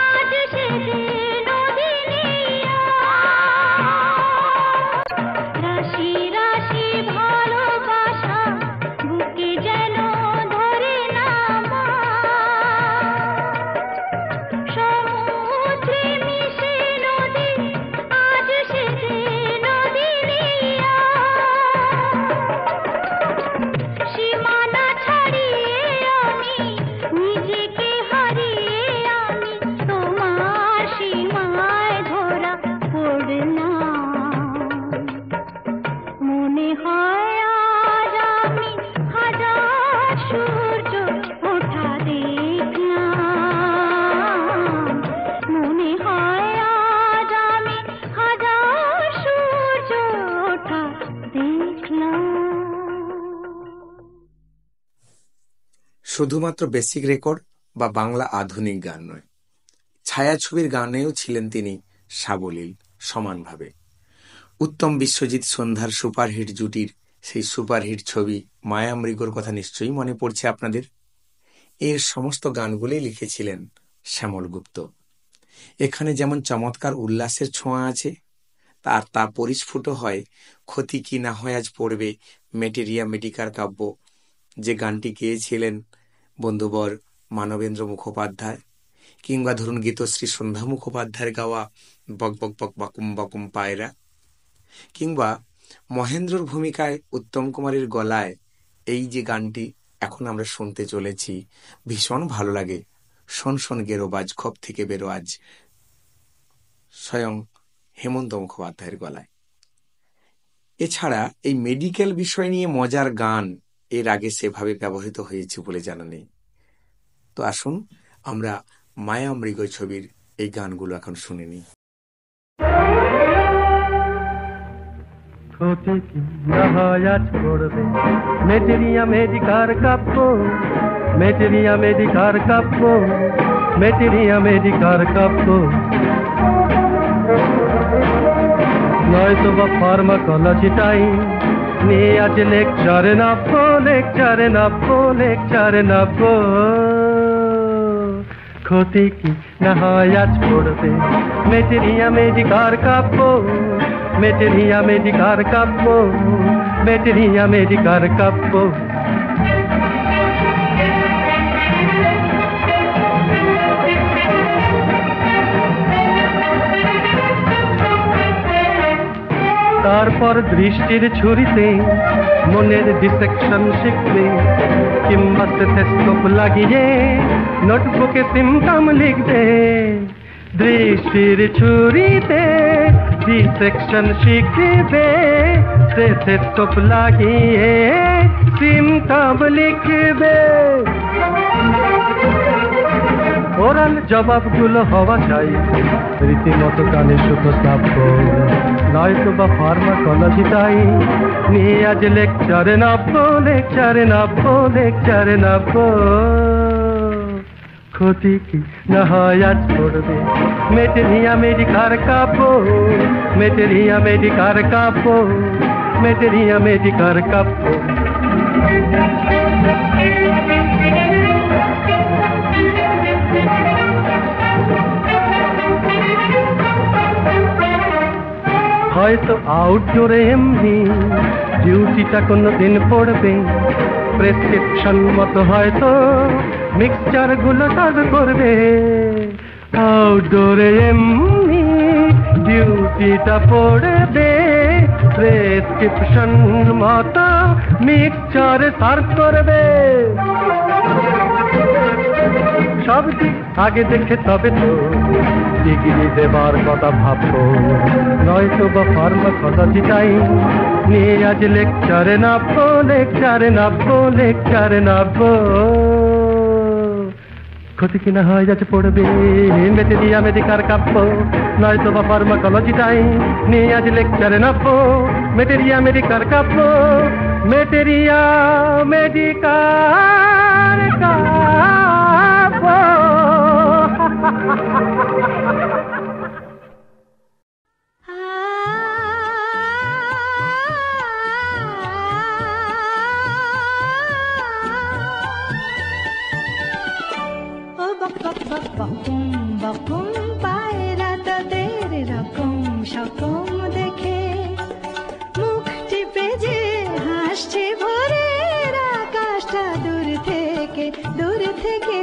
আজ সে যে নদী নেই আর। রাশি রাশি ভালোবাসা বুকে যেন ধরে নাম। সমুদ্রে মিশে নদী আজ সে যে নদী নেই আর। সীমানা ছাড়িয়ে আমি নিজেকে হারিয়ে আমি তোমার সীমায় ধরা পড়লাম। মনে হয় আজ আমি হাজার সূর্য ওঠা দেখলাম। মনে হয় আজ আমি হাজার সূর্য ওঠা দেখলাম। শুধুমাত্র বেসিক রেকর্ড বা বাংলা আধুনিক গান নয়, ছায়াছবির গানেও ছিলেন তিনি সাবলীল সমানভাবে। উত্তম বিশ্বজিৎ সন্ধ্যার সুপারহিট জুটির সেই সুপারহিট ছবি মায়ামৃগর কথা নিশ্চয়ই মনে পড়ছে আপনাদের। এর সমস্ত গানগুলি লিখেছিলেন শ্যামল গুপ্ত। এখানে যেমন চমৎকার উল্লাসের ছোঁয়া আছে, তার তা পরিস্ফুট হয় ক্ষতি কি না হয় আজ পড়বে মেটেরিয়া মেডিকার কাব্য, যে গানটি গেয়েছিলেন বন্ধুবর মানবেন্দ্র মুখোপাধ্যায়, কিংবা ধরুন গীতশ্রী সন্ধ্যা মুখোপাধ্যায়ের গাওয়া বক বক বক বাকুম বাকুম পায়রা, কিংবা মহেন্দ্রর ভূমিকায় উত্তম কুমারের গলায় এই যে গানটি এখন আমরা শুনতে চলেছি, ভীষণ ভালো লাগে। শোন শোন গেরো বাজ খপ থেকে বেরো আজ, স্বয়ং হেমন্ত মুখোপাধ্যায়ের গলায়। এছাড়া এই মেডিকেল বিষয় নিয়ে মজার গান এর আগে সেভাবে ব্যবহৃত হয়েছে বলে জানা নেই। তো আসুন আমরা মায়া মৃগ ছবির এই গানগুলো এখন শুনে নিই। ক্ষতি কি না হয় আজ পড়বে মেটেরিয়া মেডিকার কাব্য, মেটেরিয়া মেডিকার কাব্য, মেটেরিয়া মেডিকার কাব্য। নয়তো বা ফার্মাকোলজিটাই নিয়ে আজ লেকচারে নাববো, লেকচারে নাববো, লেকচারে নাববো। ক্ষতি কি না হয় আজ পড়বে মেটেরিয়া মেডিকার কাব্য, মেটেরিয়া মেডিকার কাব্য, মেটেরিয়া মেডিকার কাব্য। তারপর দৃষ্টির ছুরিতে মনের ডিসেকশন শিখবে, কিংবা স্টেথোস্কোপ লাগিয়ে নোটবুকে সিমটম লিখবে। দৃষ্টির ছুরিতে ডিসেকশন শিখবে, স্টেথোস্কোপ লাগিয়ে সিমটম লিখবে। ওরাল জবাবগুলো হওয়া চাই রীতিমতো কানে শুধু শ্রাব্য, নয়তো বা ফার্মাকোলজিটাই নিয়ে আজ লেকচারে নাববো, লেকচারে নাববো, লেকচারে নাববো। ক্ষতি কি না হয় আজ পড়বে মেটেরিয়া মেডিকার কাব্য, মেটেরিয়া মেডিকার কাব্য, মেটেরিয়া মেডিকার কাব্য। হয়তো আউটডোরে এমনি ডিউটিটা কোনো দিন পড়বে, প্রেসক্রিপশন মতো হয়তো মিক্সচার গুলো সার্ভ করবে। আউটডোরে এমনি ডিউটিটা পড়বে, প্রেসক্রিপশন মতো মিক্সচার সার্ভ করবে। সব দিক আগে দেখে তবে তো ডিগ্রি দেবার কথা ভাববো, নয়তো বা ফার্মাকোলজিটাই নিয়ে আজ লেকচারে নাববো, লেকচারে নাববো, লেকচারে নাববো। ক্ষতি কিনা হয় আজ পড়বে মেটেরিয়া মেডিকার কাব্য, নয়তো বা ফার্মাকোলজিটাই নিয়ে আজ লেকচারে নাববো, মেটেরিয়া মেডিকার কাব্য, মেটেরিয়া মেডিকার কাব্য। বকুম বকুম পায়রা তাদের রকম সকম দেখে, মুখ টিপে যে হাসছে ভোরের আকাশটা দূর থেকে, দূর থেকে।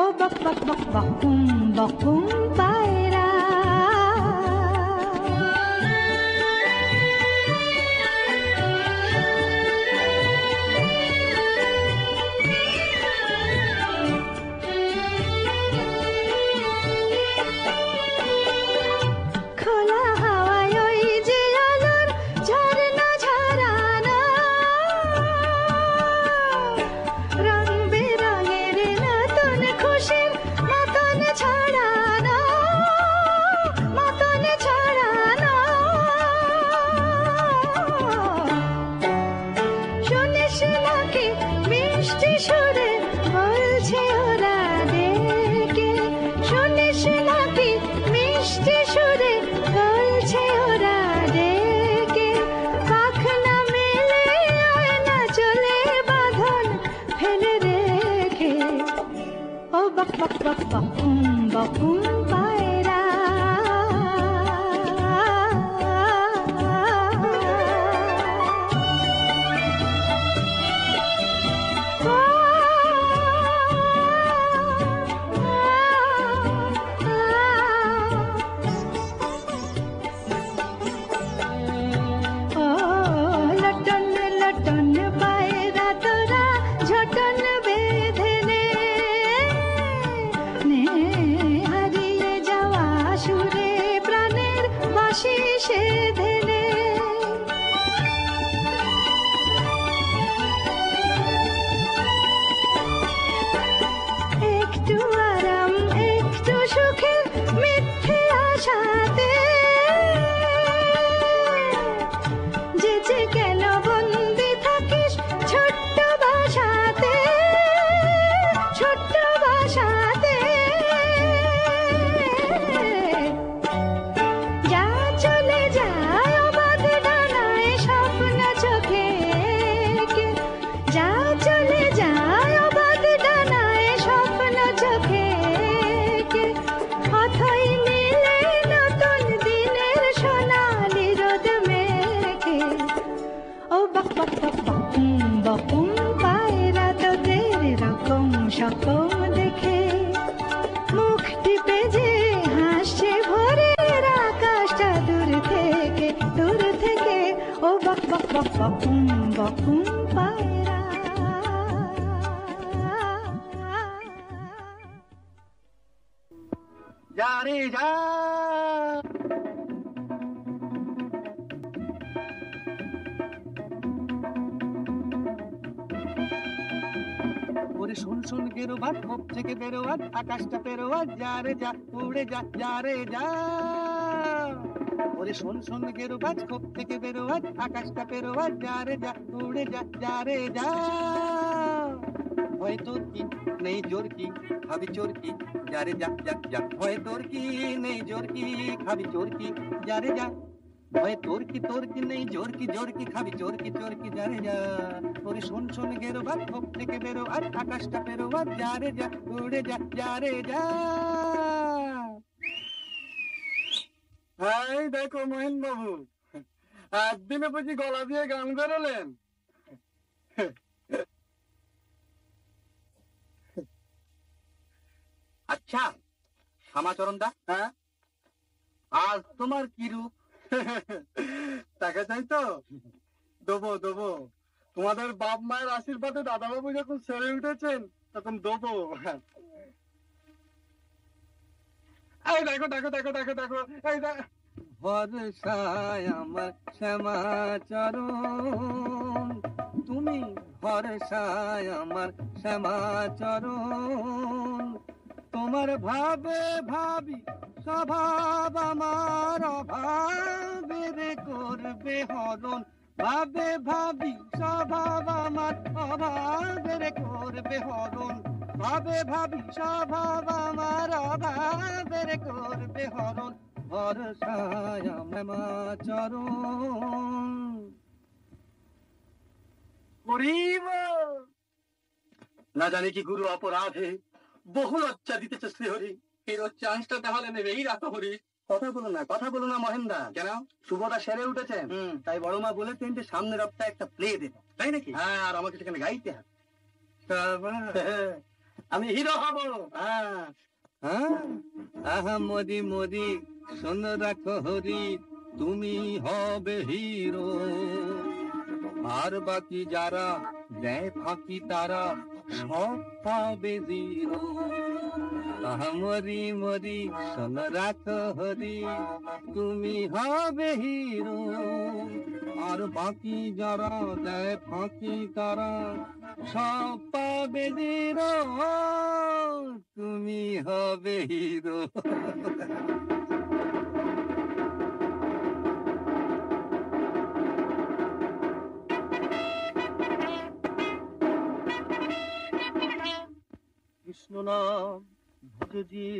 ও বক বক বক বকুম বকুম পায়রা। হারিয়ে বকুম বকুম পায়রা। যা রে যা। ওরে শোন শোন গেরোবাদ, খোপ থেকে বেরোয়াদ, আকাশটা পেরোয়াদ, যা রে যা, উড়ে যা, যা রে যা। ওরে শোন শোন গেরোবাদ, খোপ থেকে বেরোয়াদ, আকাশটা পেরোয়াদ, যা রে যা, উড়ে যা, যা রে যা। ভয় তোর কি নেই জোর কি, খাবি চোর কি, যা রে যা, যা যা। ভয় তোর কি নেই জোর কি, খাবি চোর কি, যা রে যা। ভয় তোর কি নেই জোর কি, খাবি চোর কি, যা রে যা। ওরে শোন শোন গেরোবাদ, খোপ থেকে বেরো আর আকাশটা পেরোবাদ, যা রে যা, উড়ে যা, যা রে যা। হাই দেখো মহেন বাবু, একদিনে বুঝি গলা দিয়ে গান বেরোলেন। আচ্ছা শ্যামাচরণ দা, হ্যাঁ আজ তোমার কি রূপ? টাকা চাই তো দেবো দেবো। তোমাদের বাপ মায়ের আশীর্বাদে দাদাবাবু যখন সেরে উঠেছেন তখন দেবো। এই দেখো দেখো দেখো দেখো দেখো এই ভরসায় আমার শ্যামাচরণ, তুমি ভরসায় আমার শ্যামাচরণ। তোমার ভাবে ভাবি স্বভাব আমার অভাবের করবে হরণ। ভাবে ভাবি স্বভাব আমার অভাবের করবে হরণ। ভাবে ভাবি স্বভাব আমার অভাবের করবে হরণ। ভরসায় আমার চরণ করিব। না জানি কি গুরু অপরাধে বহু লজ্জা দিতেছে শ্রীহরি। এই চান্সটা তাহলে নেবেই রাখো হরি। কথা বলো না মহেন্দা। কেন? শুভটা সেরে উঠেছে, তাই বড় মা বলেছেন যে সামনের সপ্তাহে একটা প্লে দেবে। তাই নাকি? হ্যাঁ, আর আমাকে সেখানে গাইতে হবে। আমি হিরো হব। হ্যাঁ হ্যাঁ, আহা মোদি মোদি শোন রাখো হরি, তুমি হবে হিরো। আর বাকি যারা দেয় ফাঁকি তারা সব পাবে জিরো। আহা মরি মরি শোন রাখো হরি, তুমি হবে হিরো। আর বাকি যারা দেয় ফাঁকি তারা সব পাবে জিরো। তুমি হবে হিরো। কৃষ্ণ নাম ভজজি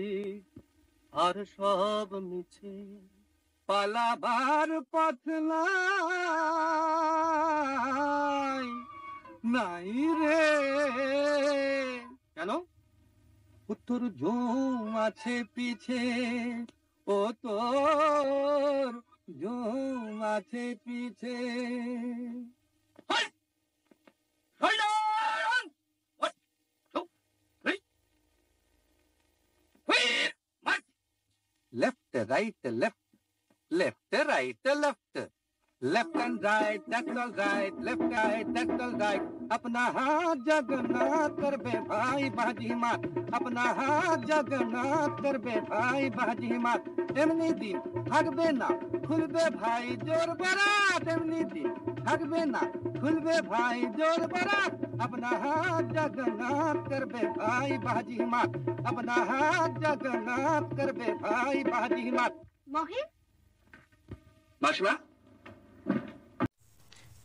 আর সব মিছে, পালাবার পথ নাই রে। কেন? উত্তর জম আছে পিছে, ও তোর জম আছে পিছে। Left, right, left, left, right, left, left and right, that's all right, left, right, that's all right. अपना हाथ जगन्नाथ कर बे भाई बाजी मात, अपना हाथ जगन्नाथ कर बे भाई बाजी मात। एमनी दिन থাকবে না খুলবে ভাই জোর বারাত, এমনি দিন থাকবে না খুলবে ভাই জোর বারাত। अपना हाथ जगन्नाथ कर बे भाई बाजी मात, अपना हाथ जगन्नाथ कर बे भाई बाजी मात। মহেন, মাসিমা,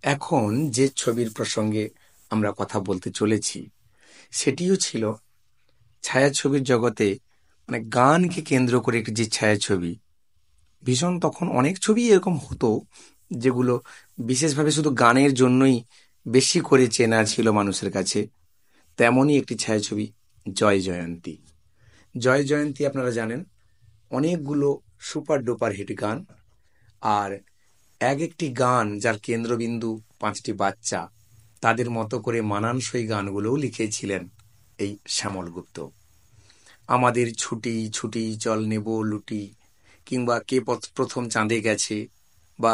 এখন যে ছবির প্রসঙ্গে আমরা কথা বলতে চলেছি সেটিও ছিল ছায়াছবির জগতে, মানে গানকে কেন্দ্র করে একটি যে ছায়াছবি, ভীষণ তখন অনেক ছবি এরকম হতো যেগুলো বিশেষভাবে শুধু গানের জন্যই বেশি করে চেনা ছিল মানুষের কাছে। তেমনই একটি ছায়াছবি জয় জয়ন্তী। জয় জয়ন্তী আপনারা জানেন অনেকগুলো সুপার ডুপার হিট গান, আর এক একটি গান যার কেন্দ্রবিন্দু 5টি বাচ্চা, তাদের মতো করে মানানসই গানগুলোও লিখেছিলেন এই শ্যামল গুপ্ত। আমাদের ছুটি ছুটি চল নেব লুটি, কিংবা কে প্রথম চাঁদে গেছে, বা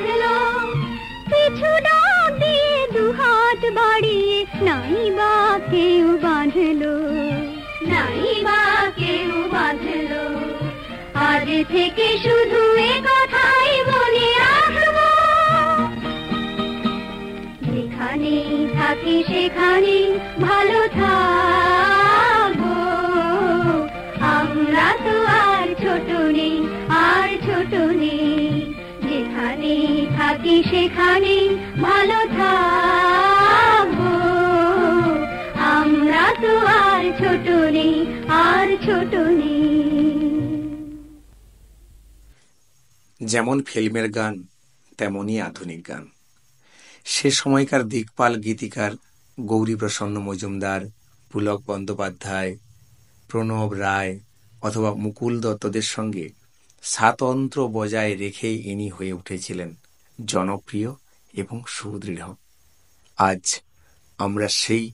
আজ থেকে শুধু এ কথাই মনে রাখবো, যেখানে থাকি সেখানে ভালো থাকবো। আমরা তো আর ছোট নেই, আর ছোট নেই, যেখানে থাকি সেখানে ভালো থাকবো। আমরা তো আর ছোট নেই, আর ছোট নেই। যেমন ফিল্মের গান তেমনই আধুনিক গান। সে সময়কার দিকপাল গীতিকার গৌরীপ্রসন্ন মজুমদার, পুলক বন্দ্যোপাধ্যায়, প্রণব রায় অথবা মুকুল দত্তদের সঙ্গে স্বাতন্ত্র্য বজায় রেখেই ইনি হয়ে উঠেছিলেন জনপ্রিয় এবং সুদৃঢ়। আজ আমরা সেই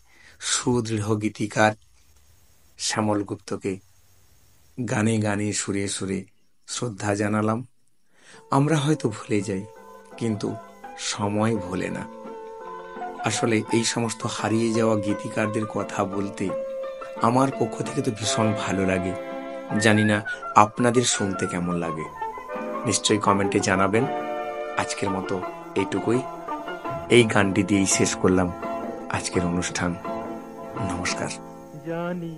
সুদৃঢ় গীতিকার শ্যামল গুপ্তকে গানে গানে সুরে সুরে শ্রদ্ধা জানালাম। আমরা হয়তো ভুলে যাই, কিন্তু সময় ভোলে না। আসলে এই সমস্ত হারিয়ে যাওয়া গীতিকারদের কথা বলতে আমার পক্ষ থেকে তো ভীষণ ভালো লাগে। জানি না আপনাদের শুনতে কেমন লাগে, নিশ্চয়ই কমেন্টে জানাবেন। আজকের মতো এইটুকুই, এই গানটি দিয়েই শেষ করলাম আজকের অনুষ্ঠান। নমস্কার। জানি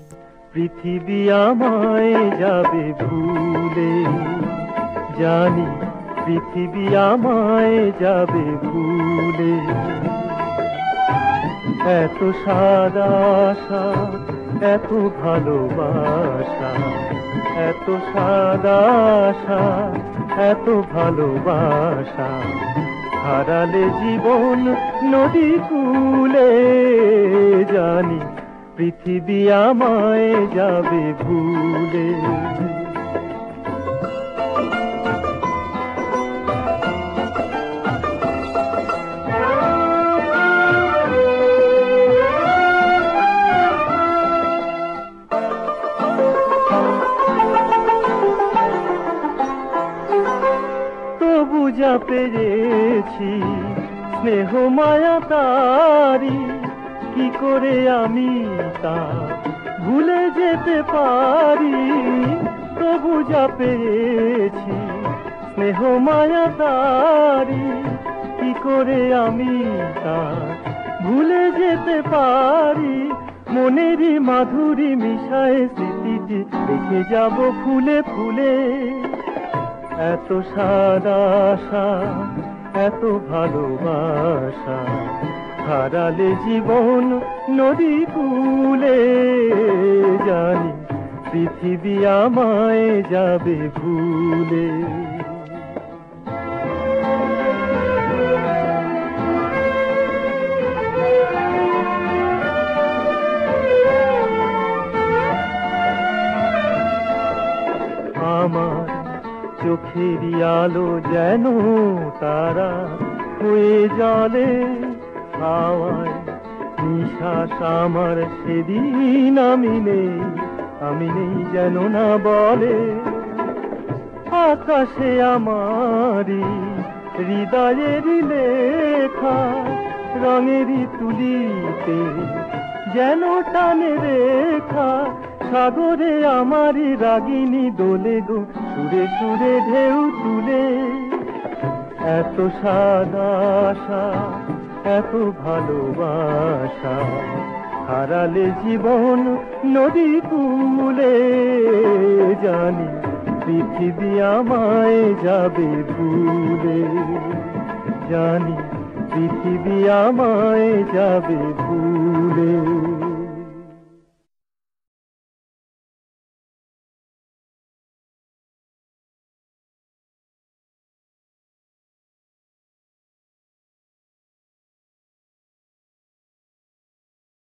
পৃথিবী আমায় যাবে ভুলে, জানি পৃথিবী আমায় যাবে ভুলে। এত সাদা আশা, এত ভালোবাসা, এত সাদা আশা, এত ভালোবাসা হারালে জীবন নদী কূলে। জানি পৃথিবী আমায় যাবে ভুলে। তবু যা পেরেছি স্নেহ মায়া তারি, কি করে আমি তা ভুলে যেতে পারি। তবু যা পেয়েছি স্নেহ মায়া তারি, কি করে আমি তা ভুলে যেতে পারি। মনেরই মাধুরী মিশায় স্মৃতিটি রেখে যাব ফুলে ফুলে। এত সাদা আশা, এত ভালোবাসা হারালে জীবন নদী কূলে। জানি পৃথিবী আমায় যাবে ভুলে। আমার চোখেরই আলো যেন তারা হয়ে জলে, হাওয়ায় নিঃশ্বাস আমার সেদিন আমি নেই, আমি নেই যেন না বলে। আকাশে আমারি হৃদয়েরই লেখা রঙেরই তুলিতে যেন টানে রেখা। সাগরে আমারই রাগিনী দোলে গো সুরে সুরে ঢেউ তুলে। এত সাদা আশা, এত ভালোবাসা হারালে জীবন নদী কূলে। জানি পৃথিবী আমায় যাবে ভুলে, জানি পৃথিবী আমায় যাবে ভুলে।